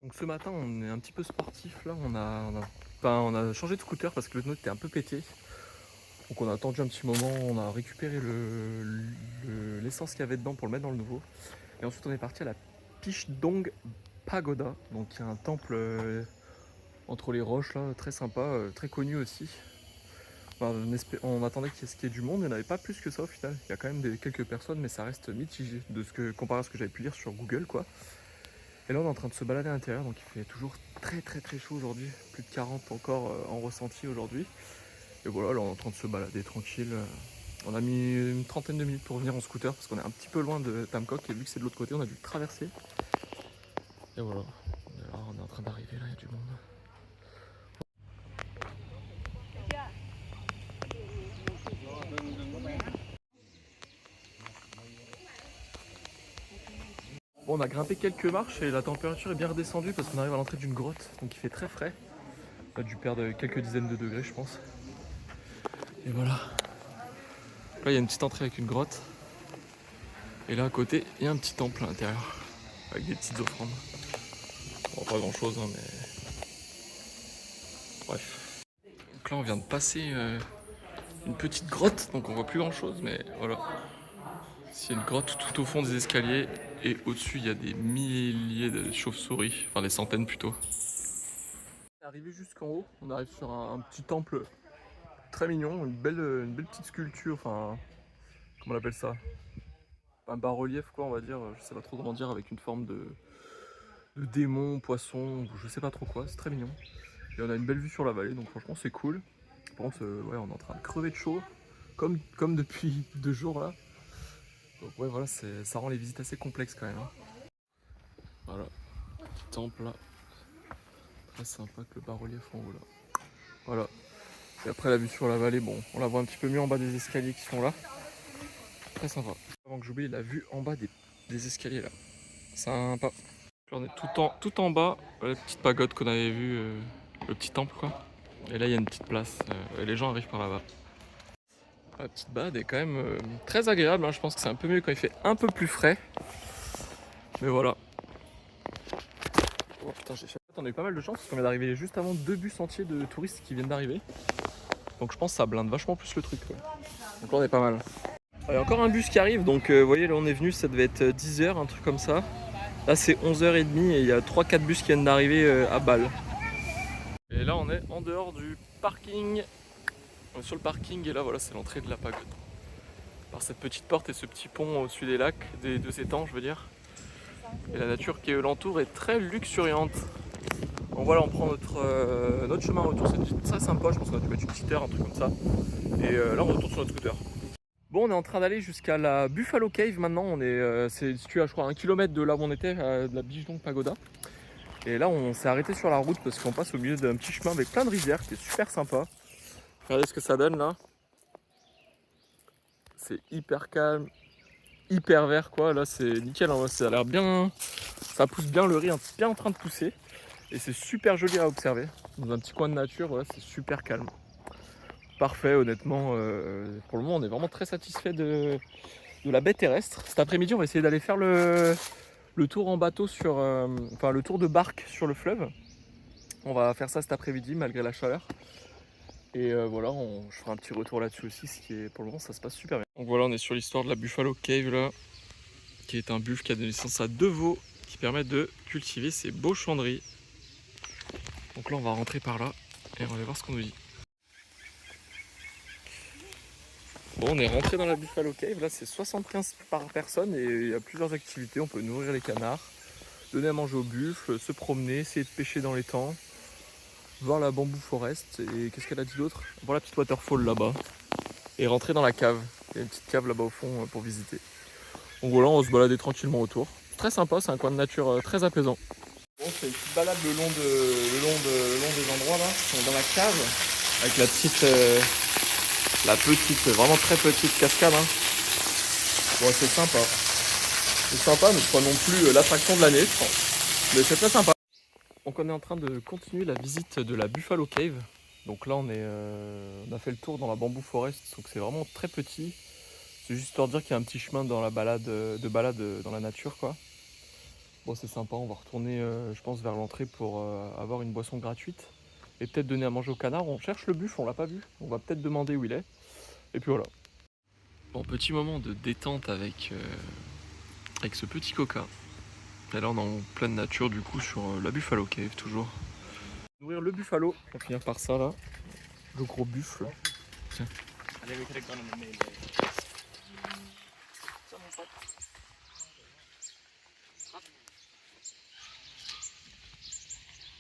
Donc ce matin, on est un petit peu sportif là, on a changé de scooter parce que le nôtre était un peu pété. Donc on a attendu un petit moment, on a récupéré l'essence qu'il y avait dedans pour le mettre dans le nouveau. Et ensuite on est parti à la Pichdong Pagoda, donc il y a un temple entre les roches là, très sympa, très connu aussi. Enfin, on attendait qu'il y ait du monde, il n'y en avait pas plus que ça au final. Il y a quand même quelques personnes, mais ça reste mitigé comparé à ce que j'avais pu lire sur Google quoi. Et là on est en train de se balader à l'intérieur, donc il fait toujours très chaud aujourd'hui, plus de 40 encore en ressenti aujourd'hui. Et voilà, là on est en train de se balader tranquille. On a mis une trentaine de minutes pour venir en scooter parce qu'on est un petit peu loin de Tamcock et vu que c'est de l'autre côté on a dû le traverser. Et voilà, on est en train d'arriver là, il y a du monde. Bon, on a grimpé quelques marches et la température est bien redescendue parce qu'on arrive à l'entrée d'une grotte, donc il fait très frais. On a dû perdre quelques dizaines de degrés je pense. Et voilà. Là il y a une petite entrée avec une grotte. Et là à côté, il y a un petit temple à l'intérieur, avec des petites offrandes. Bon, pas grand chose, hein, mais bref. Donc là, on vient de passer une petite grotte, donc on voit plus grand chose, mais voilà. C'est une grotte tout au fond des escaliers, et au-dessus, il y a des milliers de chauves-souris, enfin des centaines plutôt. Arrivé jusqu'en haut, on arrive sur un petit temple très mignon, une belle petite sculpture, enfin, comment on appelle ça? Un bas-relief, quoi, on va dire, je sais pas trop comment dire, avec une forme de démon, poisson, je sais pas trop quoi, c'est très mignon. Et on a une belle vue sur la vallée, donc franchement c'est cool. Par contre, ouais, on est en train de crever de chaud, comme depuis 2 jours là. Donc ouais, voilà, ça rend les visites assez complexes quand même, hein. Voilà, petit temple là, très sympa avec le bas-relief en haut là. Voilà. Et après la vue sur la vallée, bon, on la voit un petit peu mieux en bas des escaliers qui sont là. Très sympa. Avant que j'oublie, la vue en bas des escaliers là. Sympa. Là, on est tout en bas, la petite pagode qu'on avait vue, le petit temple quoi. Et là il y a une petite place, et les gens arrivent par là-bas. La petite balade est quand même très agréable, hein. Je pense que c'est un peu mieux quand il fait un peu plus frais. Mais voilà. Oh putain, on a eu pas mal de chance parce qu'on vient d'arriver juste avant 2 bus entiers de touristes qui viennent d'arriver. Donc je pense que ça blinde vachement plus le truc, quoi. Donc là on est pas mal. Il y a encore un bus qui arrive, donc vous voyez là on est venu, ça devait être 10h, un truc comme ça. Là c'est 11h30 et il y a 3-4 bus qui viennent d'arriver à Bâle. Et là on est en dehors du parking. On est sur le parking et là voilà c'est l'entrée de la pagode. Par cette petite porte et ce petit pont au-dessus des lacs, des 2 étangs je veux dire. Et la nature qui l'entoure est très luxuriante. Donc voilà, on prend notre chemin retour, c'est très sympa, je pense qu'on a dû mettre une petite heure, un truc comme ça. Et là on retourne sur notre scooter. Bon, on est en train d'aller jusqu'à la Buffalo Cave maintenant, c'est situé à je crois 1 kilomètre de là où on était, de la Pichdong Pagoda. Et là on s'est arrêté sur la route parce qu'on passe au milieu d'un petit chemin avec plein de rizières qui est super sympa. Regardez ce que ça donne là. C'est hyper calme, hyper vert quoi, là c'est nickel, hein. Ça a l'air bien, ça pousse bien, le riz est bien en train de pousser. Et c'est super joli à observer. Dans un petit coin de nature, voilà, c'est super calme. Parfait, honnêtement. Pour le moment, on est vraiment très satisfait de la baie terrestre. Cet après-midi, on va essayer d'aller faire le tour en bateau enfin, le tour de barque sur le fleuve. On va faire ça cet après-midi, malgré la chaleur. Et voilà, je ferai un petit retour là-dessus aussi, ce qui est, pour le moment, ça se passe super bien. Donc voilà, on est sur l'histoire de la Buffalo Cave, là, qui est un buffle qui a donné naissance à 2 veaux qui permettent de cultiver ces beaux champs de riz. Donc là, on va rentrer par là et on va aller voir ce qu'on nous dit. Bon, on est rentré dans la Buffalo Cave, là c'est 75 par personne et il y a plusieurs activités. On peut nourrir les canards, donner à manger aux buffles, se promener, essayer de pêcher dans les temps, voir la bamboo forest et qu'est-ce qu'elle a dit d'autre? Voir la petite waterfall là-bas et rentrer dans la cave. Il y a une petite cave là-bas au fond pour visiter. Donc voilà, on va se balader tranquillement autour. C'est très sympa, c'est un coin de nature très apaisant. Bon, c'est une petite balade le long des endroits là, dans la cave, avec la petite, vraiment très petite cascade, hein. Bon, c'est sympa. C'est sympa, mais c'est pas non plus l'attraction de l'année, je pense. Mais c'est très sympa. Donc on est en train de continuer la visite de la Buffalo Cave. Donc là on a fait le tour dans la Bamboo Forest, donc c'est vraiment très petit. C'est juste pour dire qu'il y a un petit chemin dans la balade, de balade dans la nature quoi. Bon, c'est sympa, on va retourner, je pense, vers l'entrée pour avoir une boisson gratuite. Et peut-être donner à manger au canard. On cherche le buffle, on l'a pas vu. On va peut-être demander où il est. Et puis voilà. Bon, petit moment de détente avec ce petit coca. Et là, on est en pleine nature, du coup, sur la Buffalo Cave, toujours. Nourrir le buffalo. On va finir par ça, là. Le gros buffle. Tiens.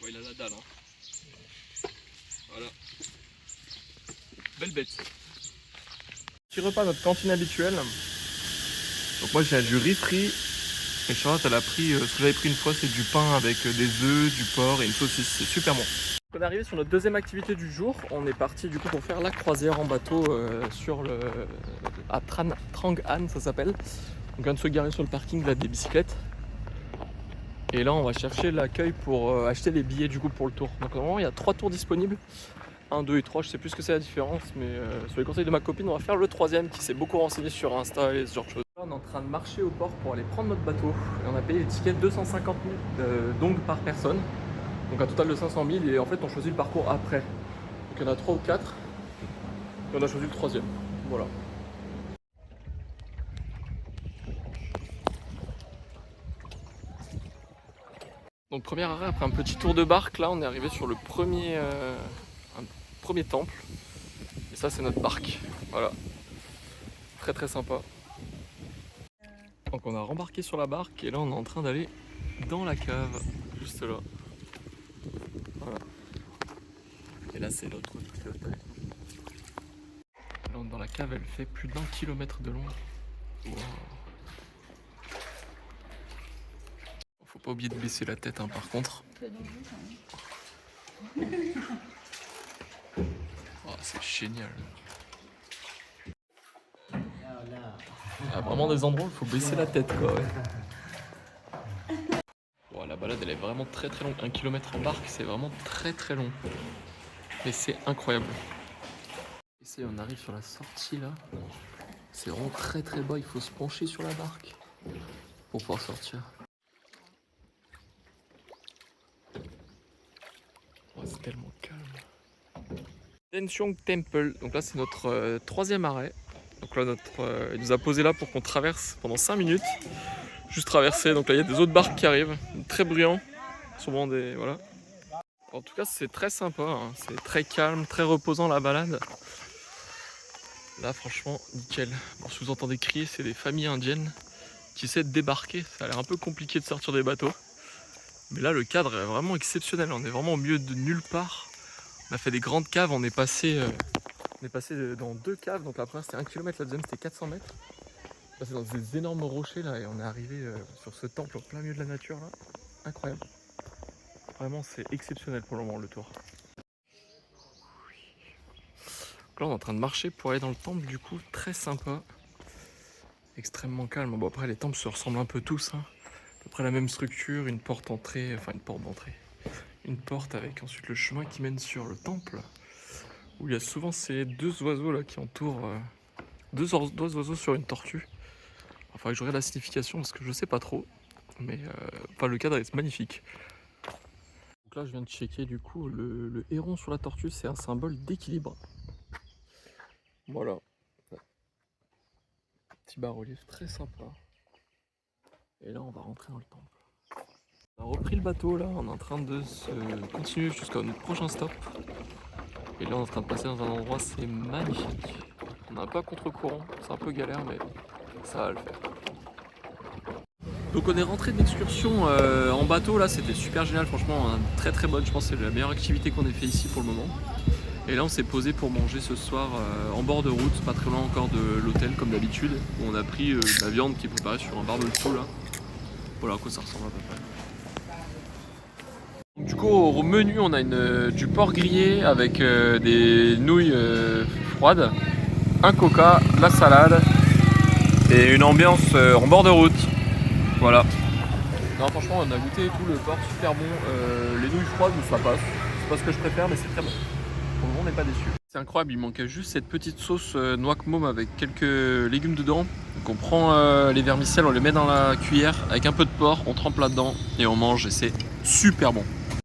Ouais, il a la dalle, hein. Voilà. Belle bête. Petit repas, notre cantine habituelle. Donc moi, j'ai du riz frit. Et Charlotte, elle a pris ce que j'avais pris une fois, c'est du pain avec des œufs, du porc et une saucisse. C'est super bon. On est arrivé sur notre deuxième activité du jour. On est parti du coup pour faire la croisière en bateau sur le à Trang An, ça s'appelle. On vient de se garer sur le parking là, des bicyclettes. Et là, on va chercher l'accueil pour acheter les billets du coup pour le tour. Donc normalement, il y a 3 tours disponibles. 1, 2 et 3, je sais plus ce que c'est la différence, mais sur les conseils de ma copine, on va faire le 3e qui s'est beaucoup renseigné sur Insta et ce genre de choses. Là, on est en train de marcher au port pour aller prendre notre bateau. Et on a payé les tickets 250 000 d'ongles par personne. Donc un total de 500 000 et en fait on choisit le parcours après. Donc il y en a 3 ou 4 et on a choisi le 3e. Voilà. Donc premier arrêt après un petit tour de barque, là on est arrivé sur le premier temple. Et ça c'est notre barque. Voilà. Très très sympa. Donc on a rembarqué sur la barque et là on est en train d'aller dans la cave, juste là. Voilà. Et là c'est l'autre pilote avec nous. Dans la cave elle fait plus d'1 kilomètre de long. Wow. Faut pas oublier de baisser la tête hein, par contre. Oh, c'est génial. Il y a vraiment des endroits où il faut baisser la tête quoi. Ouais. Bon, la balade elle est vraiment très très longue. 1 kilomètre en barque c'est vraiment très très long. Mais c'est incroyable. Et on arrive sur la sortie là. C'est vraiment très très bas, il faut se pencher sur la barque pour pouvoir sortir. Oh, c'est tellement calme. Densyong Temple, donc là c'est notre 3e arrêt. Donc là il nous a posé là pour qu'on traverse pendant 5 minutes. Juste traverser, donc là il y a des autres barques qui arrivent, très bruyants, souvent des... voilà. En tout cas c'est très sympa, hein. C'est très calme, très reposant la balade. Là franchement nickel. Bon, si vous entendez crier, c'est des familles indiennes qui essaient de débarquer. Ça a l'air un peu compliqué de sortir des bateaux. Mais là le cadre est vraiment exceptionnel, on est vraiment au milieu de nulle part. On a fait des grandes caves, on est passé dans 2 caves, donc la première c'était 1 km, la deuxième c'était 400 mètres. On est passé dans des énormes rochers là et on est arrivé sur ce temple en plein milieu de la nature là. Incroyable. Vraiment c'est exceptionnel pour le moment le tour. Donc là on est en train de marcher pour aller dans le temple du coup, très sympa. Extrêmement calme. Bon après les temples se ressemblent un peu tous. Hein. À peu près la même structure, une porte d'entrée, enfin une porte d'entrée. Une porte avec ensuite le chemin qui mène sur le temple. Où il y a souvent ces 2 oiseaux là qui entourent. 2 oiseaux sur une tortue. Il faudrait que je regarde la signification parce que je sais pas trop. Mais enfin, le cadre est magnifique. Donc là je viens de checker du coup le héron sur la tortue c'est un symbole d'équilibre. Voilà. Petit bas-relief très sympa. Et là on va rentrer dans le temple. On a repris le bateau là, on est en train de se continuer jusqu'à notre prochain stop. Et là on est en train de passer dans un endroit, c'est magnifique. On n'a pas contre-courant, c'est un peu galère mais ça va le faire. Donc on est rentré de l'excursion en bateau là, c'était super génial franchement, hein, très très bonne, je pense que c'est la meilleure activité qu'on ait fait ici pour le moment. Et là on s'est posé pour manger ce soir en bord de route, pas très loin encore de l'hôtel comme d'habitude, où on a pris de la viande qui est préparée sur un barbecue là. Voilà à quoi ça ressemble à peu près. Donc, du coup au menu on a du porc grillé avec des nouilles froides, un coca, de la salade et une ambiance en bord de route. Voilà. Non franchement on a goûté et tout, le porc super bon, les nouilles froides ça passe, c'est pas ce que je préfère mais c'est très bon. Pour le moment on n'est pas déçu. C'est incroyable, il manquait juste cette petite sauce noix môme avec quelques légumes dedans. Donc on prend les vermicelles, on les met dans la cuillère avec un peu de porc, on trempe là-dedans et on mange et c'est super bon.